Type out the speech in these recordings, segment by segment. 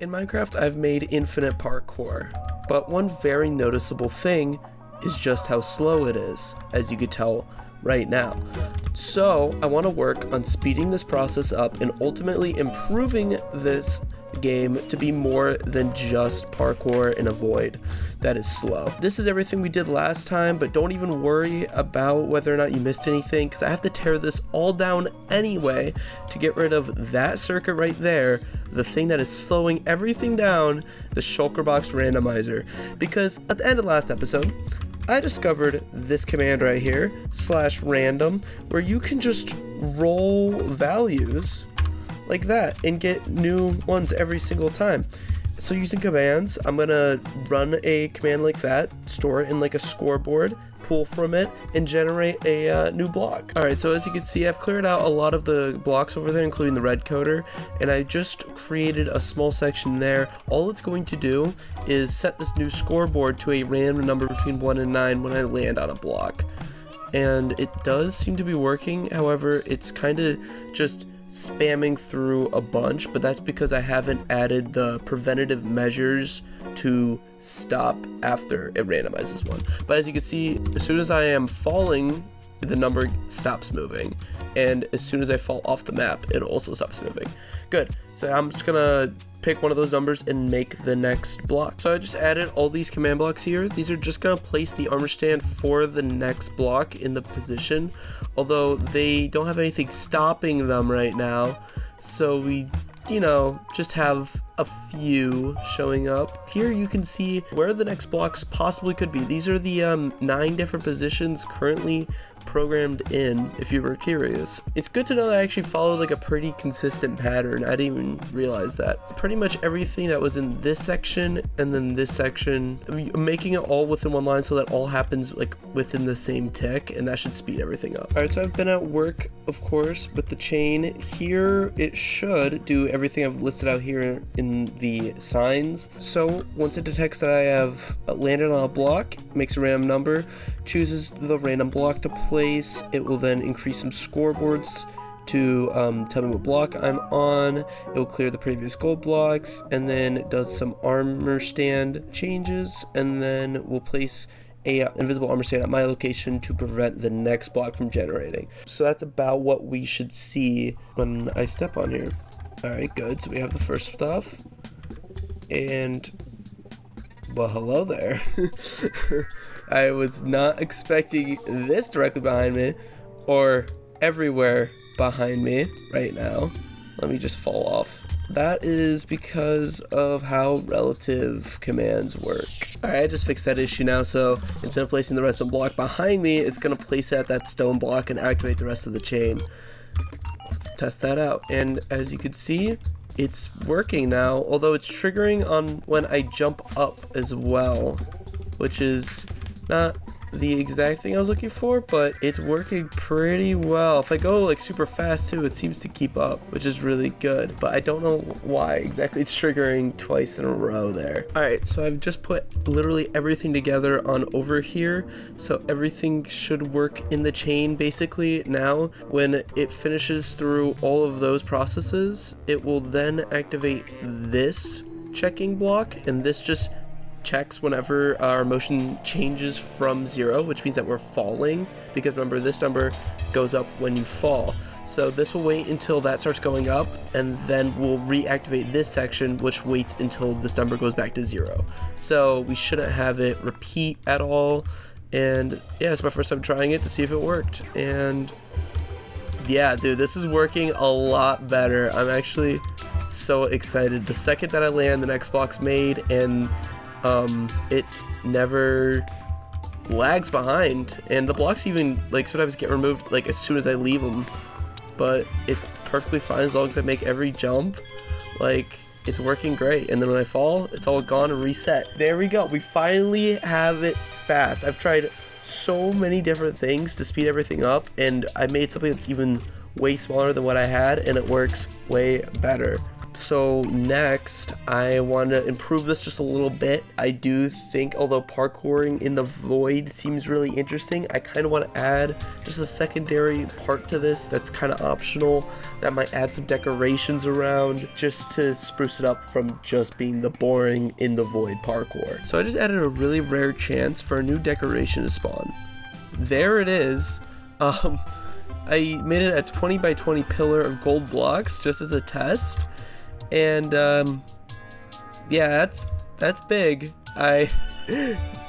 In Minecraft, I've made infinite parkour, but one very noticeable thing is just how slow it is, as you could tell right now. So I want to work on speeding this process up and ultimately improving this game to be more than just parkour and avoid that is slow. This is everything we did last time, but don't even worry about whether or not you missed anything, because I have to tear this all down anyway to get rid of that circuit right there, the thing that is slowing everything down, the shulker box randomizer. Because at the end of last episode, I discovered this command right here, /random, where you can just roll values like that and get new ones every single time. So using commands, I'm gonna run a command like that, store it in like a scoreboard, pull from it, and generate a new block. Alright, so as you can see, I've cleared out a lot of the blocks over there, including the red coder, and I just created a small section there. All it's going to do is set this new scoreboard to a random number between 1 and 9 when I land on a block. And it does seem to be working, however, it's kind of just spamming through a bunch, but that's because I haven't added the preventative measures to stop after it randomizes one. But as you can see, as soon as I am falling, the number stops moving, and as soon as I fall off the map, it also stops moving. Good. So I'm just gonna pick one of those numbers and make the next block. So I just added all these command blocks here. These are just gonna place the armor stand for the next block in the position, although they don't have anything stopping them right now, so we just have a few showing up. Here you can see where the next blocks possibly could be. These are the 9 different positions currently programmed in, if you were curious. It's good to know that I actually followed like a pretty consistent pattern. I didn't even realize that. Pretty much everything that was in this section and then this section, making it all within one line so that all happens like within the same tick, and that should speed everything up. Alright, so I've been at work, of course, with the chain. Here it should do everything I've listed out here in the signs. So once it detects that I have landed on a block, makes a random number, chooses the random block to place, it will then increase some scoreboards to tell me what block I'm on. It will clear the previous gold blocks, and then it does some armor stand changes, and then we'll place a invisible armor stand at my location to prevent the next block from generating. So that's about what we should see when I step on here. Alright, good. So we have the first stuff, and well, hello there. I was not expecting this directly behind me, or everywhere behind me right now. Let me just fall off. That is because of how relative commands work. Alright, I just fixed that issue now, so instead of placing the redstone block behind me, it's going to place it at that stone block and activate the rest of the chain. Let's test that out, and as you can see, it's working now, although it's triggering on when I jump up as well, which is not the exact thing I was looking for, but it's working pretty well. If I go like super fast too, it seems to keep up, which is really good, but I don't know why exactly it's triggering twice in a row there. Alright, so I've just put literally everything together on over here, so everything should work in the chain basically. Now when it finishes through all of those processes, it will then activate this checking block, and this just checks whenever our motion changes from 0, which means that we're falling, because remember, this number goes up when you fall. So this will wait until that starts going up, and then we'll reactivate this section, which waits until this number goes back to 0. So we shouldn't have it repeat at all. And yeah, it's my first time trying it to see if it worked, and yeah, dude, this is working a lot better. I'm actually so excited. The second that I land, the next block's made, and it never lags behind, and the blocks even like sometimes get removed like as soon as I leave them, but it's perfectly fine as long as I make every jump. Like, it's working great, and then when I fall, it's all gone and reset. There we go. We finally have it fast. I've tried so many different things to speed everything up, and I made something that's even way smaller than what I had, and it works way better. So next, I want to improve this just a little bit. I do think, although parkouring in the void seems really interesting, I kind of want to add just a secondary part to this that's kind of optional, that might add some decorations around just to spruce it up from just being the boring in the void parkour. So I just added a really rare chance for a new decoration to spawn. There it is. I made it a 20 by 20 pillar of gold blocks just as a test. And yeah, that's big. I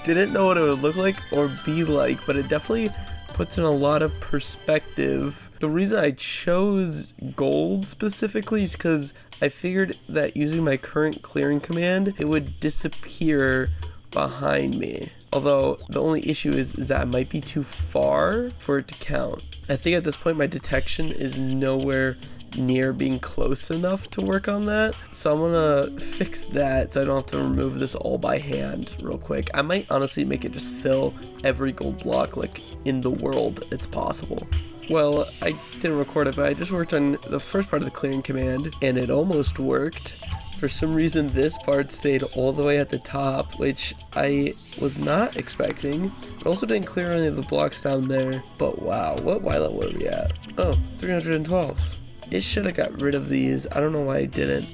didn't know what it would look like or be like, but it definitely puts in a lot of perspective. The reason I chose gold specifically is because I figured that using my current clearing command, it would disappear behind me. Although the only issue is that it might be too far for it to count. I think at this point my detection is nowhere near being close enough to work on that, so I'm gonna fix that so I don't have to remove this all by hand real quick. I might honestly make it just fill every gold block like in the world it's possible. Well, I didn't record it, but I just worked on the first part of the clearing command and it almost worked. For some reason this part stayed all the way at the top, which I was not expecting. It also didn't clear any of the blocks down there, but wow, what Y level are we at? Oh, 312. It should have got rid of these. I don't know why I didn't.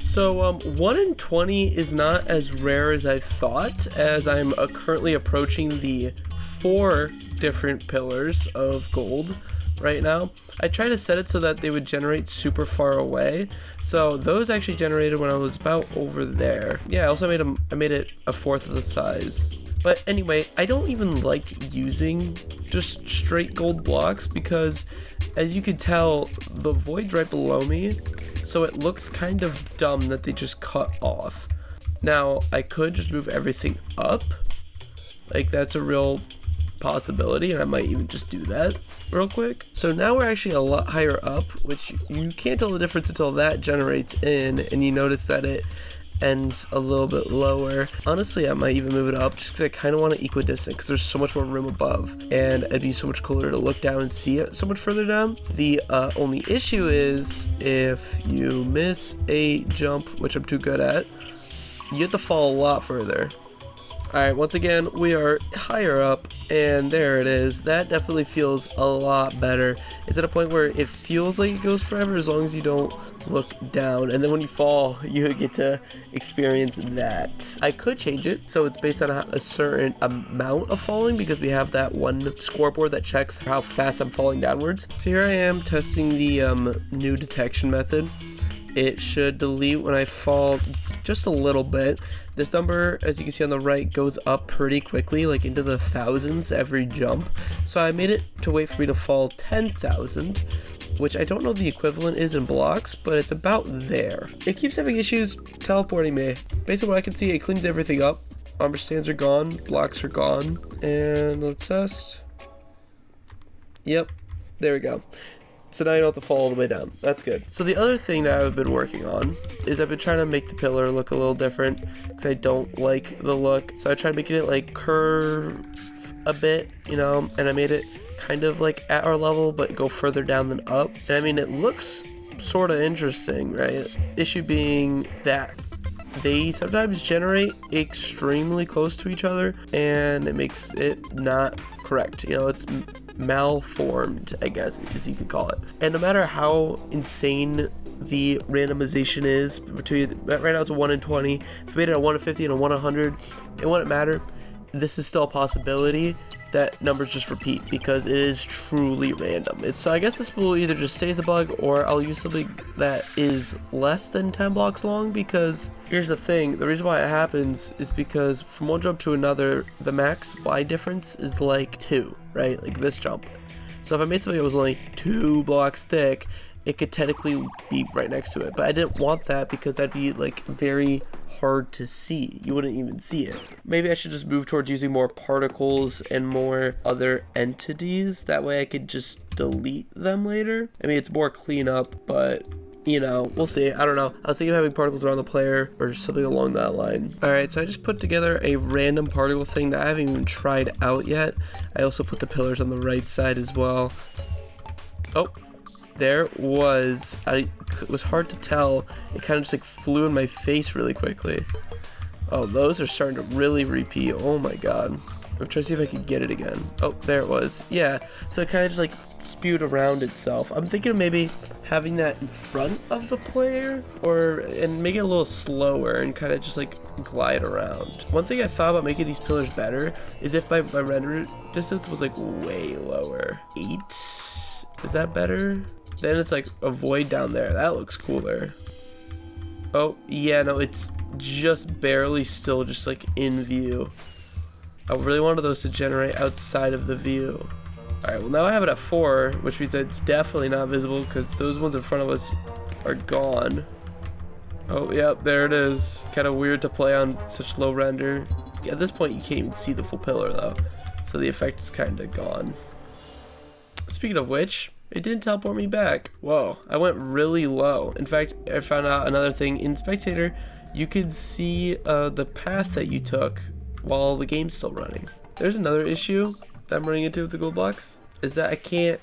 So 1 in 20 is not as rare as I thought, as I'm currently approaching the 4 different pillars of gold right now. I tried to set it so that they would generate super far away. So those actually generated when I was about over there. Yeah, I also made it a 1/4 of the size. But anyway, I don't even like using just straight gold blocks because, as you can tell, the void's right below me, so it looks kind of dumb that they just cut off. Now, I could just move everything up, like that's a real possibility, and I might even just do that real quick. So now we're actually a lot higher up, which you can't tell the difference until that generates in, and you notice that it ends a little bit lower. Honestly, I might even move it up just because I kind of want to equidistant because there's so much more room above and it'd be so much cooler to look down and see it so much further down. The only issue is if you miss a jump, which I'm too good at, you have to fall a lot further. Alright, once again, we are higher up, and there it is. That definitely feels a lot better. It's at a point where it feels like it goes forever as long as you don't look down, and then when you fall, you get to experience that. I could change it, so it's based on a certain amount of falling, because we have that one scoreboard that checks how fast I'm falling downwards. So here I am testing the new detection method. It should delete when I fall just a little bit. This number, as you can see on the right, goes up pretty quickly, like into the thousands every jump. So I made it to wait for me to fall 10,000, which I don't know the equivalent is in blocks, but it's about there. It keeps having issues teleporting me. Based on what I can see, it cleans everything up. Armor stands are gone, blocks are gone, and let's test. Yep, there we go. So now you don't have to fall all the way down. That's good. So the other thing that I've been working on is I've been trying to make the pillar look a little different because I don't like the look. So I tried making it like curve a bit, you know, and I made it kind of like at our level but go further down than up. And I mean, it looks sort of interesting, right? Issue being that they sometimes generate extremely close to each other and it makes it not correct. You know, it's malformed, I guess, as you could call it. And no matter how insane the randomization is between, right now it's a 1 in 20, if we made it a 1 in 50 and a 1 in 100, it wouldn't matter. This is still a possibility that numbers just repeat because it is truly random. So I guess this will either just stay as a bug or I'll use something that is less than 10 blocks long, because here's the thing, the reason why it happens is because from one jump to another, the max Y difference is like 2, right? Like this jump. So if I made something that was only 2 blocks thick, it could technically be right next to it, but I didn't want that because that'd be like very hard to see. You wouldn't even see it. Maybe I should just move towards using more particles and more other entities. That way I could just delete them later. I mean, it's more cleanup, but you know, we'll see. I don't know. I was thinking of having particles around the player or something along that line. Alright, so I just put together a random particle thing that I haven't even tried out yet. I also put the pillars on the right side as well. Oh, there was, it was hard to tell. It kind of just like flew in my face really quickly. Oh, those are starting to really repeat. Oh my god. I'm trying to see if I could get it again. Oh, there it was. Yeah, so it kind of just like spewed around itself. I'm thinking of maybe having that in front of the player, and make it a little slower and kind of just like glide around. One thing I thought about making these pillars better is if my render distance was like way lower. 8? Is that better? Then it's like a void down there. That looks cooler. Oh, yeah, no, it's just barely still just like in view. I really wanted those to generate outside of the view. Alright, well now I have it at 4, which means that it's definitely not visible because those ones in front of us are gone. Oh, yeah, there it is. Kind of weird to play on such low render. At this point, you can't even see the full pillar though, so the effect is kind of gone. Speaking of which, it didn't teleport me back. Whoa, I went really low. In fact, I found out another thing. In Spectator, you could see the path that you took while the game's still running. There's another issue that I'm running into with the gold blocks, is that I can't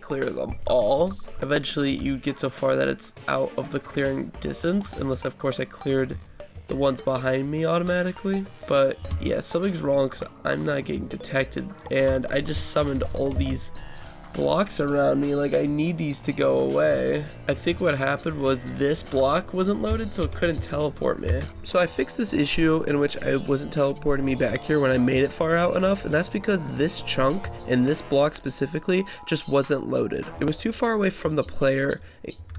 clear them all. Eventually you get so far that it's out of the clearing distance, unless of course I cleared the ones behind me automatically. But yeah, something's wrong because I'm not getting detected, and I just summoned all these blocks around me. Like, I need these to go away. I think what happened was this block wasn't loaded, so it couldn't teleport me. So I fixed this issue in which I wasn't teleporting me back here when I made it far out enough, and that's because this chunk and this block specifically just wasn't loaded. It was too far away from the player.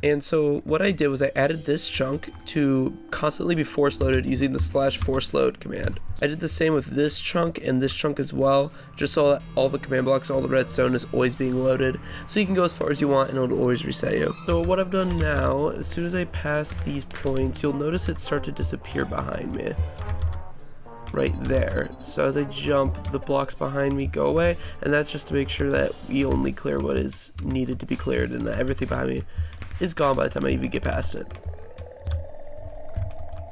And so what I did was I added this chunk to constantly be force loaded using the /force load command. I did the same with this chunk and this chunk as well, just so that all the command blocks, all the redstone is always being loaded, so you can go as far as you want and it'll always reset you. So what I've done now, as soon as I pass these points, you'll notice it start to disappear behind me. Right there. So as I jump, the blocks behind me go away, and that's just to make sure that we only clear what is needed to be cleared and that everything behind me is gone by the time I even get past it.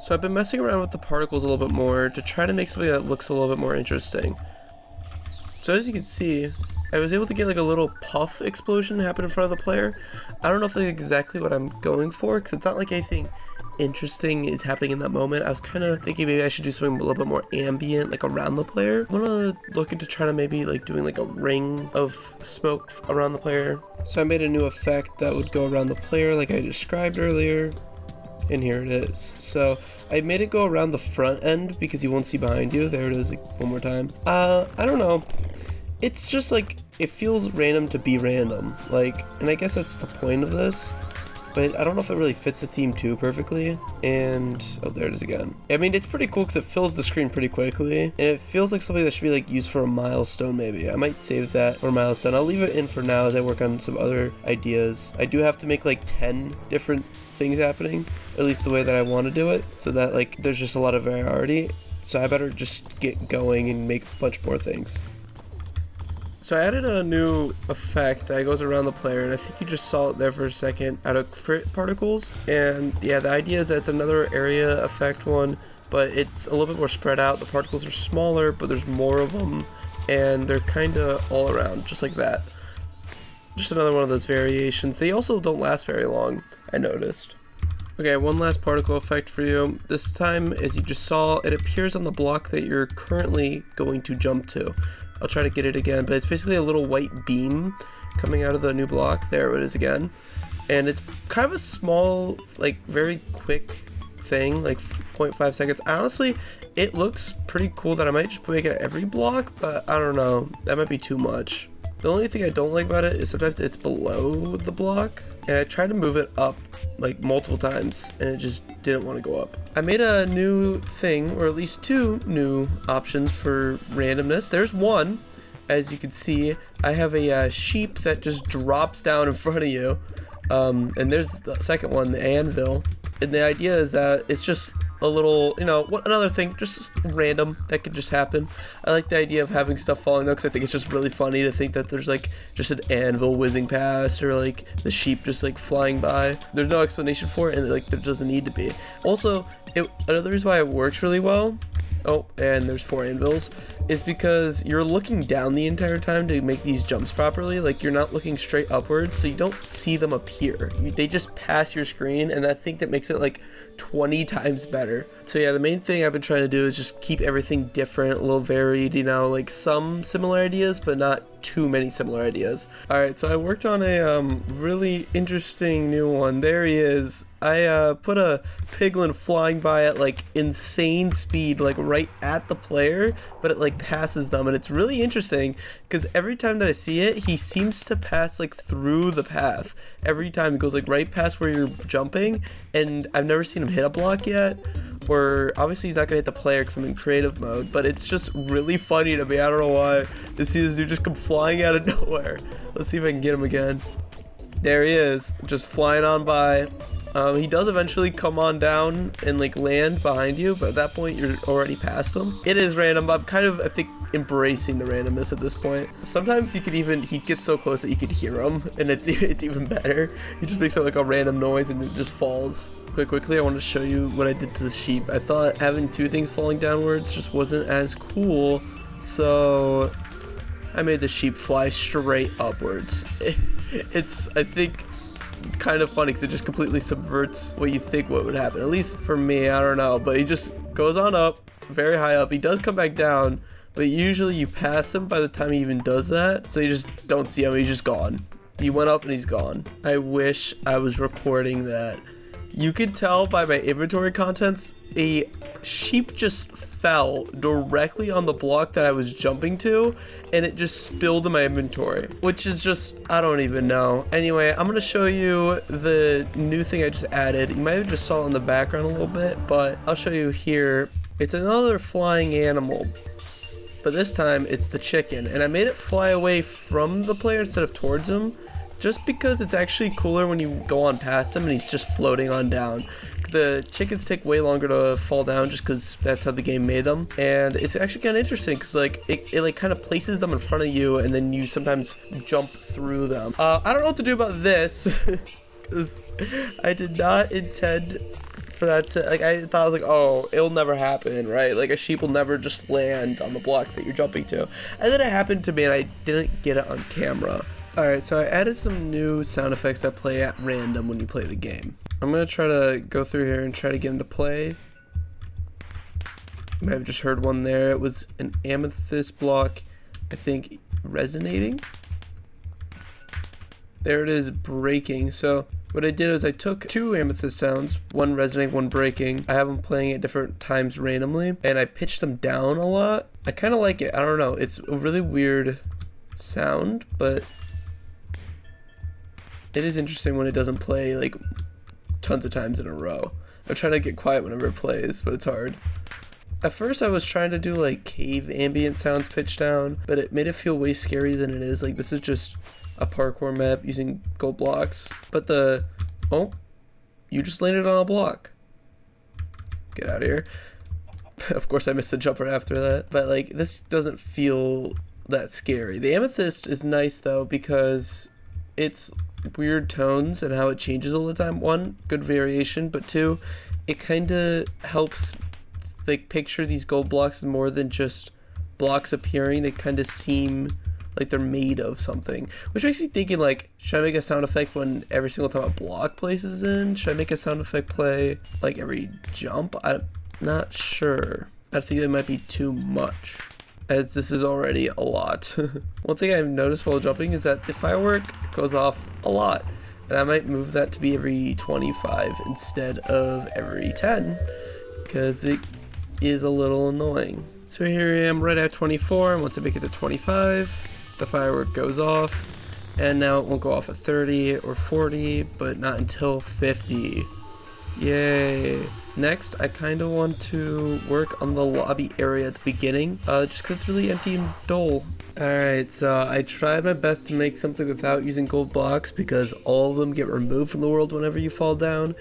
So I've been messing around with the particles a little bit more to try to make something that looks a little bit more interesting. So as you can see, I was able to get like a little puff explosion happen in front of the player. I don't know if that's exactly what I'm going for, because it's not like anything interesting is happening in that moment. I was kind of thinking maybe I should do something a little bit more ambient, like around the player. I'm gonna look into trying to maybe like doing like a ring of smoke around the player. So I made a new effect that would go around the player like I described earlier, and here it is. So I made it go around the front end because you won't see behind you. There it is, like, one more time. I don't know. It's just like, it feels random to be random, like, and I guess that's the point of this. But I don't know if it really fits the theme too perfectly. And oh, there it is again. I mean, it's pretty cool because it fills the screen pretty quickly, and it feels like something that should be like used for a milestone. Maybe I might save that for a milestone. I'll leave it in for now as I work on some other ideas. I do have to make like 10 different things happening, at least the way that I want to do it, so that like there's just a lot of variety. So I better just get going and make a bunch more things. So I added a new effect that goes around the player, and I think you just saw it there for a second, out of crit particles. And yeah, the idea is that it's another area effect one, but it's a little bit more spread out. The particles are smaller, but there's more of them, and they're kind of all around, just like that. Just another one of those variations. They also don't last very long, I noticed. Okay, one last particle effect for you. This time, as you just saw, it appears on the block that you're currently going to jump to. I'll try to get it again, but it's basically a little white beam coming out of the new block. There it is again. And it's kind of a small, like, very quick thing, like 0.5 seconds. Honestly, it looks pretty cool that I might just make it at every block, but I don't know. That might be too much. The only thing I don't like about it is sometimes it's below the block, and I tried to move it up like multiple times, and it just didn't want to go up. I made a new thing, or at least 2 new options for randomness. There's one, as you can see, I have a sheep that just drops down in front of you, and there's the second one, the anvil. And the idea is that it's just a little, you know, another thing, just random that could just happen. I like the idea of having stuff falling though, because I think it's just really funny to think that there's like just an anvil whizzing past, or like the sheep just like flying by. There's no explanation for it, and like there doesn't need to be. Also, another reason why it works really well, oh, and there's 4 anvils, is because you're looking down the entire time to make these jumps properly. Like, you're not looking straight upwards, so you don't see them appear. They just pass your screen, and I think that makes it like 20 times better. So yeah, the main thing I've been trying to do is just keep everything different, a little varied, you know, like some similar ideas, but not too many similar ideas. All right, so I worked on a really interesting new one. There he is. I put a piglin flying by at like insane speed, like right at the player, but it like passes them, and it's really interesting because every time that I see it, he seems to pass like through the path. Every time it goes like right past where you're jumping, and I've never seen him hit a block yet. Or obviously he's not gonna hit the player because I'm in creative mode, but it's just really funny to me. I don't know why, to see this dude just come flying out of nowhere. Let's see if I can get him again. There he is, just flying on by. He does eventually come on down and like land behind you, but at that point you're already past him. It is random. I'm kind of, I think, embracing the randomness at this point. Sometimes he gets so close that you could hear him, and it's even better. He just makes like a random noise and it just falls. Quickly, I want to show you what I did to the sheep. I thought having two things falling downwards just wasn't as cool, so I made the sheep fly straight upwards. It's, I think, kind of funny because it just completely subverts what you think what would happen. At least for me, I don't know, but he just goes on up, very high up. He does come back down, but usually you pass him by the time he even does that, so you just don't see him. He's just gone. He went up and he's gone. I wish I was recording that. You could tell by my inventory contents, a sheep just fell directly on the block that I was jumping to, and it just spilled in my inventory, which is just, I don't even know. Anyway, I'm gonna show you the new thing I just added. You might have just saw it in the background a little bit, but I'll show you here. It's another flying animal, but this time it's the chicken, and I made it fly away from the player instead of towards him, just because it's actually cooler when you go on past him and he's just floating on down. The chickens take way longer to fall down just because that's how the game made them, and it's actually kind of interesting because like it like kind of places them in front of you, and then you sometimes jump through them. I don't know what to do about this because I did not intend for that to, like, I thought, I was like, oh, it'll never happen, right? Like a sheep will never just land on the block that you're jumping to, and then it happened to me and I didn't get it on camera. Alright, so I added some new sound effects that play at random when you play the game. I'm going to try to go through here and try to get them to play. You might have just heard one there. It was an amethyst block, I think, resonating. There it is, breaking. So what I did is I took two amethyst sounds, one resonating, one breaking. I have them playing at different times randomly, and I pitched them down a lot. I kind of like it. I don't know. It's a really weird sound, but it is interesting when it doesn't play like tons of times in a row. I'm trying to get quiet whenever it plays, but it's hard. At first I was trying to do like cave ambient sounds pitched down, but it made it feel way scarier than it is. Like, this is just a parkour map using gold blocks. But oh, you just landed on a block. Get out of here. Of course I missed the jumper after that, but like, this doesn't feel that scary. The amethyst is nice though because it's weird tones and how it changes all the time. One, good variation, but two, it kind of helps like picture these gold blocks as more than just blocks appearing. They kind of seem like they're made of something, which makes me thinking, like, should I make a sound effect when every single time a block places in? Should I make a sound effect play like every jump? I'm not sure. I think that might be too much, as this is already a lot. One thing I've noticed while jumping is that the firework goes off a lot, and I might move that to be every 25 instead of every 10, because it is a little annoying. So here I am right at 24, and once I make it to 25, the firework goes off, and now it won't go off at 30 or 40, but not until 50. Yay. Next, I kind of want to work on the lobby area at the beginning, just because it's really empty and dull. Alright, so I tried my best to make something without using gold blocks, because all of them get removed from the world whenever you fall down,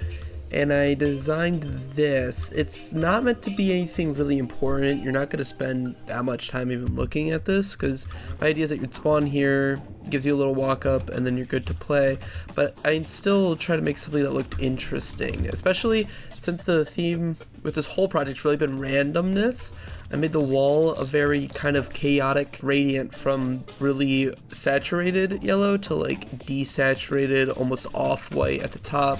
and I designed this. It's not meant to be anything really important. You're not going to spend that much time even looking at this, because my idea is that you'd spawn here, gives you a little walk up, and then you're good to play. But I still try to make something that looked interesting, especially since the theme with this whole project's really been randomness. I made the wall a very kind of chaotic gradient from really saturated yellow to like desaturated, almost off-white at the top.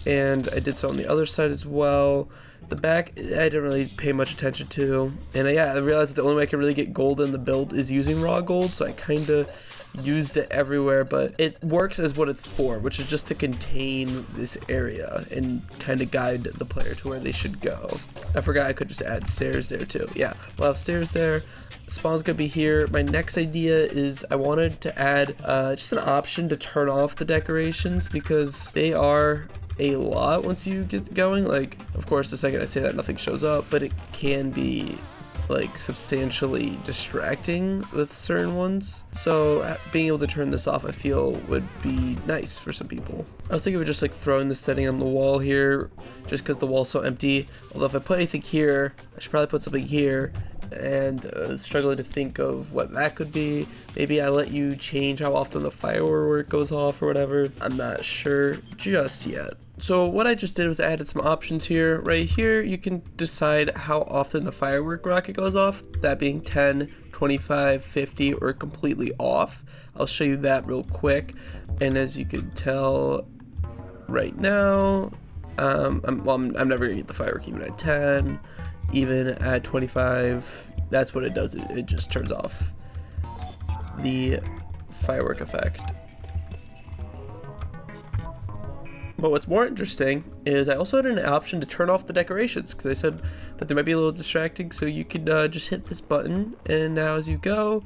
And I did so on the other side as well. The back, I didn't really pay much attention to. And I realized that the only way I can really get gold in the build is using raw gold, so I kind of used it everywhere, but it works as what it's for, which is just to contain this area and kind of guide the player to where they should go. I forgot I could just add stairs there too. Yeah, we'll have stairs there. Spawn's gonna be here. My next idea is I wanted to add just an option to turn off the decorations, because they are a lot once you get going. Like, of course, the second I say that, nothing shows up, but it can be like substantially distracting with certain ones. So being able to turn this off, I feel, would be nice for some people. I was thinking of just like throwing this setting on the wall here, just because the wall's so empty. Although if I put anything here, I should probably put something here, and struggling to think of what that could be. Maybe I let you change how often the firework goes off or whatever. I'm not sure just yet. So what I just did was added some options here. Right here, you can decide how often the firework rocket goes off, that being 10, 25, 50, or completely off. I'll show you that real quick. And as you can tell right now, I'm never gonna get the firework even at 10, even at 25. That's what it does. It just turns off the firework effect. But what's more interesting is I also had an option to turn off the decorations, because I said that they might be a little distracting. So you could just hit this button, and now as you go,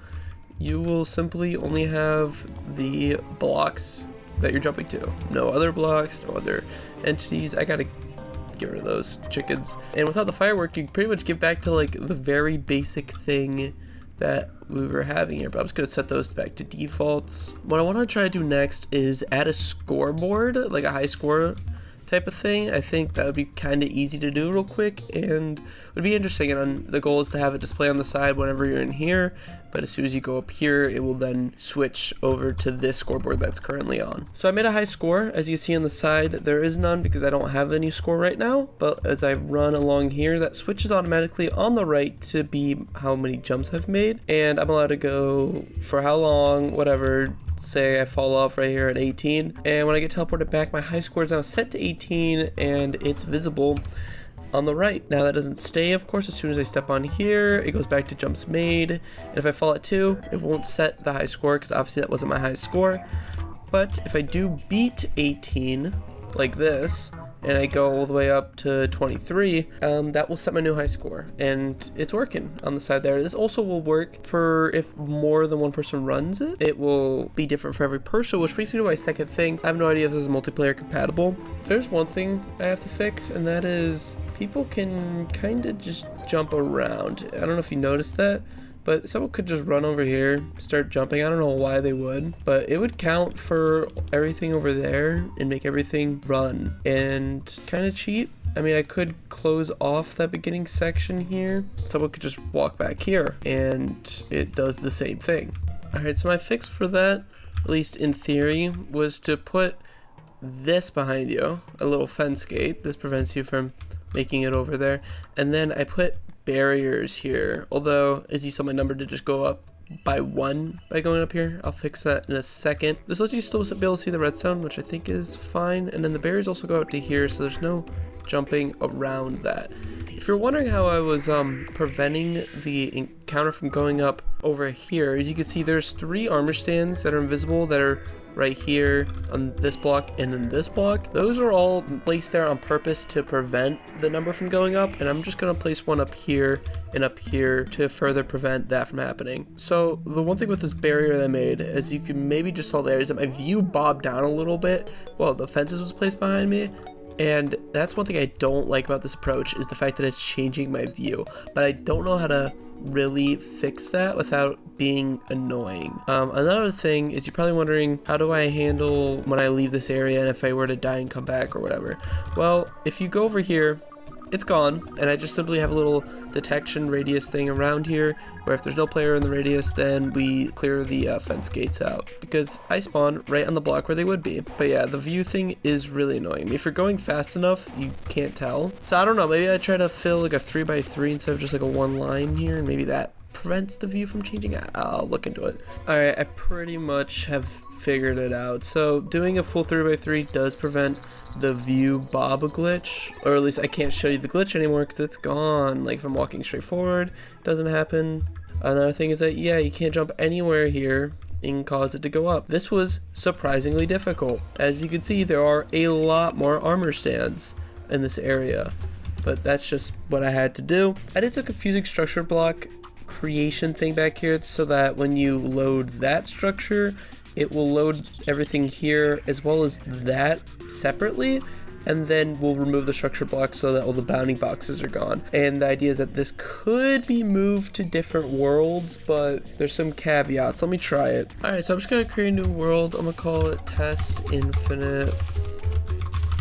you will simply only have the blocks that you're jumping to. No other blocks, no other entities. I gotta get rid of those chickens. And without the firework, you pretty much get back to like the very basic thing that we were having here, but I'm just going to set those back to defaults. What I want to try to do next is add a scoreboard, like a high score type of thing. I think that would be kind of easy to do real quick and would be interesting. And the goal is to have it display on the side whenever you're in here, but as soon as you go up here, it will then switch over to this scoreboard that's currently on. So I made a high score. As you see on the side, there is none because I don't have any score right now, but as I run along here, that switches automatically on the right to be how many jumps I've made, and I'm allowed to go for how long, whatever. Say I fall off right here at 18, and when I get teleported back, my high score is now set to 18 and it's visible on the right. Now that doesn't stay, of course. As soon as I step on here, it goes back to jumps made, and if I fall at 2, it won't set the high score because obviously that wasn't my high score. But if I do beat 18 like this, and I go all the way up to 23, that will set my new high score, and it's working on the side there. This also will work for if more than one person runs it. It will be different for every person, which brings me to my second thing. I have no idea if this is multiplayer compatible. There's one thing I have to fix, and that is people can kind of just jump around. I don't know if you noticed that, but someone could just run over here, start jumping. I don't know why they would, but it would count for everything over there and make everything run and kind of cheat. I mean, I could close off that beginning section here. Someone could just walk back here and it does the same thing. All right, so my fix for that, at least in theory, was to put this behind you, a little fence gate. This prevents you from making it over there. And then I put barriers here, although as you saw, my number did just go up by 1 by going up here. I'll fix that in a second. This lets you still be able to see the redstone, which I think is fine, and then the barriers also go up to here, so there's no jumping around that. If you're wondering how I was preventing the encounter from going up over here, as you can see, there's 3 armor stands that are invisible that are right here on this block and then this block. Those are all placed there on purpose to prevent the number from going up, and I'm just going to place one up here and up here to further prevent that from happening. So the one thing with this barrier that I made, as you can maybe just saw there, is that my view bobbed down a little bit while the fences was placed behind me, And that's one thing I don't like about this approach, is the fact that it's changing my view, but I don't know how to really fix that without being annoying. Another thing is, you're probably wondering, how do I handle when I leave this area and if I were to die and come back or whatever? Well, if you go over here, it's gone, and I just simply have a little detection radius thing around here, where if there's no player in the radius, then we clear the fence gates out, because I spawn right on the block where they would be. But yeah, the view thing is really annoying. If you're going fast enough, you can't tell. So I don't know, maybe I try to fill like a 3x3 instead of just like a one line here, and maybe that prevents the view from changing. I'll look into it. Alright, I pretty much have figured it out. So doing a full 3x3 does prevent the view bob glitch, or at least I can't show you the glitch anymore because it's gone. Like if I'm walking straight forward, it doesn't happen. Another thing is that, yeah, you can't jump anywhere here and cause it to go up. This was surprisingly difficult. As you can see, there are a lot more armor stands in this area, but that's just what I had to do. I did some confusing structure block creation thing back here, so that when you load that structure, it will load everything here as well as that separately, and then we'll remove the structure block so that all the bounding boxes are gone. And the idea is that this could be moved to different worlds, but there's some caveats. Let me try it. Alright, so I'm just gonna create a new world. I'm gonna call it Test Infinite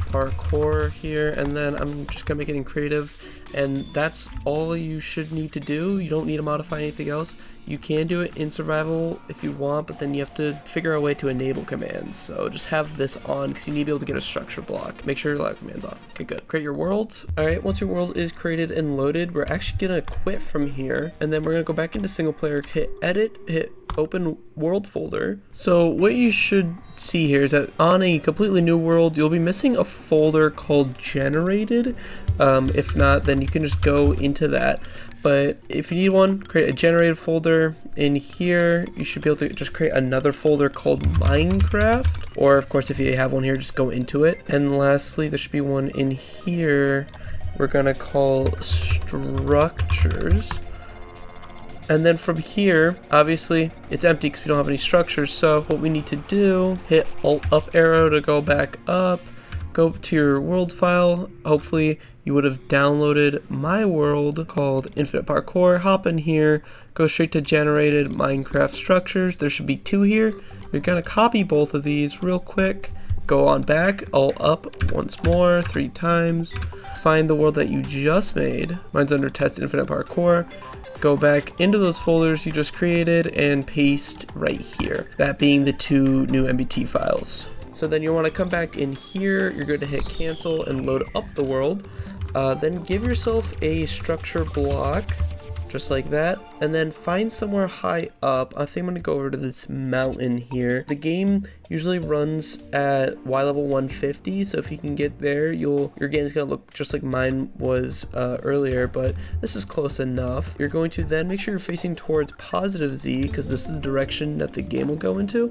Parkour here, and then I'm just gonna make it in creative, and that's all you should need to do. You don't need to modify anything else. You can do it in survival if you want, but then you have to figure out a way to enable commands. So just have this on, because you need to be able to get a structure block. Make sure your live command's on. Okay, good. Create your world. Alright, once your world is created and loaded, we're actually gonna quit from here, and then we're gonna go back into single player, hit edit, hit open world folder. So what you should see here is that on a completely new world, you'll be missing a folder called generated. If not, then you can just go into that. But if you need one, create a generated folder. In here, you should be able to just create another folder called Minecraft. Or of course, if you have one here, just go into it. And lastly, there should be one in here we're gonna call structures. And then from here, obviously, it's empty because we don't have any structures. So what we need to do, hit Alt up arrow to go back up, go to your world file. Hopefully you would have downloaded my world called Infinite Parkour. Hop in here, go straight to generated Minecraft structures. There should be two here. You're gonna copy both of these real quick. Go on back, Alt up once more, 3 times. Find the world that you just made. Mine's under Test Infinite Parkour. Go back into those folders you just created and paste right here. That being the 2 new MBT files. So then you want to come back in here, you're going to hit cancel and load up the world. Then give yourself a structure block, just like that, and then find somewhere high up. I think I'm going to go over to this mountain here. The game usually runs at Y level 150, so if you can get there, your game is going to look just like mine was earlier, but this is close enough. You're going to then make sure you're facing towards positive Z, because this is the direction that the game will go into.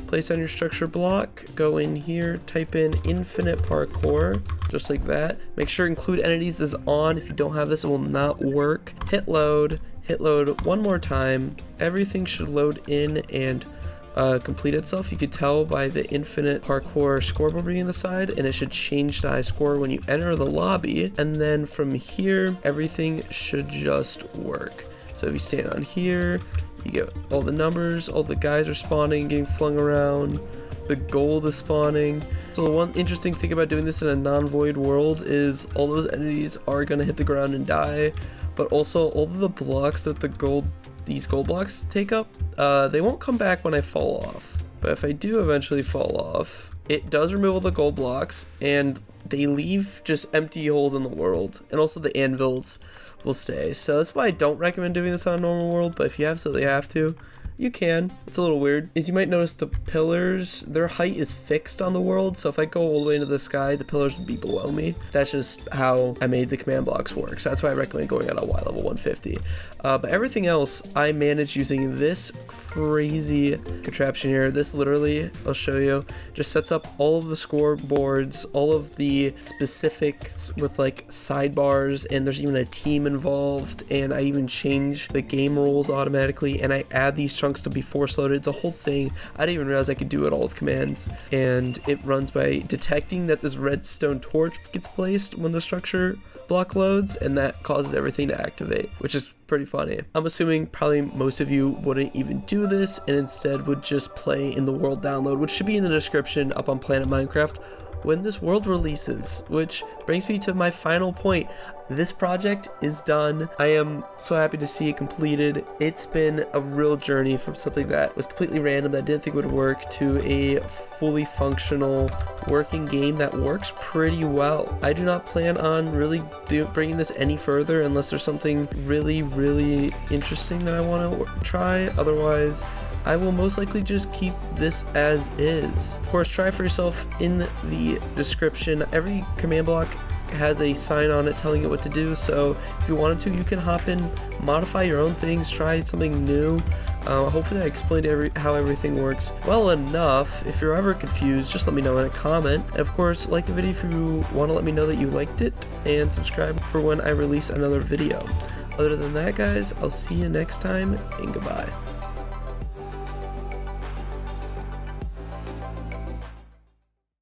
Place on your structure block, go in here, type in Infinite Parkour, just like that. Make sure include entities is on. If you don't have this, it will not work. Hit load one more time. Everything should load in and complete itself. You could tell by the Infinite Parkour scoreboard being on the side, and it should change to Highscore when you enter the lobby. And then from here, everything should just work. So if you stand on here, you get all the numbers, all the guys are spawning, getting flung around, the gold is spawning. So the one interesting thing about doing this in a non-void world is all those entities are gonna hit the ground and die, but also all of the blocks that these gold blocks take up, they won't come back when I fall off. But if I do eventually fall off, it does remove all the gold blocks, and they leave just empty holes in the world, and also the anvils will stay. So that's why I don't recommend doing this on a normal world, but if you absolutely have to, you can. It's a little weird. As you might notice, the pillars, their height is fixed on the world, so if I go all the way into the sky, the pillars would be below me. That's just how I made the command blocks work, so that's why I recommend going on a Y level 150. But everything else, I managed using this crazy contraption here. This literally, I'll show you, just sets up all of the scoreboards, all of the specifics with like sidebars, and there's even a team involved, and I even change the game rules automatically, and I add these chunks chunks to be force loaded. It's a whole thing. I didn't even realize I could do it all with commands. And it runs by detecting that this redstone torch gets placed when the structure block loads, and that causes everything to activate, which is pretty funny. I'm assuming probably most of you wouldn't even do this and instead would just play in the world download, which should be in the description up on Planet Minecraft when this world releases, which brings me to my final point. This project is done. I am so happy to see it completed. It's been a real journey from something that was completely random that I didn't think would work to a fully functional working game that works pretty well. I do not plan on really bringing this any further unless there's something really interesting that I want to try. Otherwise, I will most likely just keep this as is. Of course, try for yourself in the description. Every command block has a sign on it telling it what to do, so if you wanted to, you can hop in, modify your own things, try something new. Hopefully I explained how everything works well enough. If you're ever confused, just let me know in a comment. And of course, like the video if you want to let me know that you liked it, and subscribe for when I release another video. Other than that, guys, I'll see you next time, and goodbye.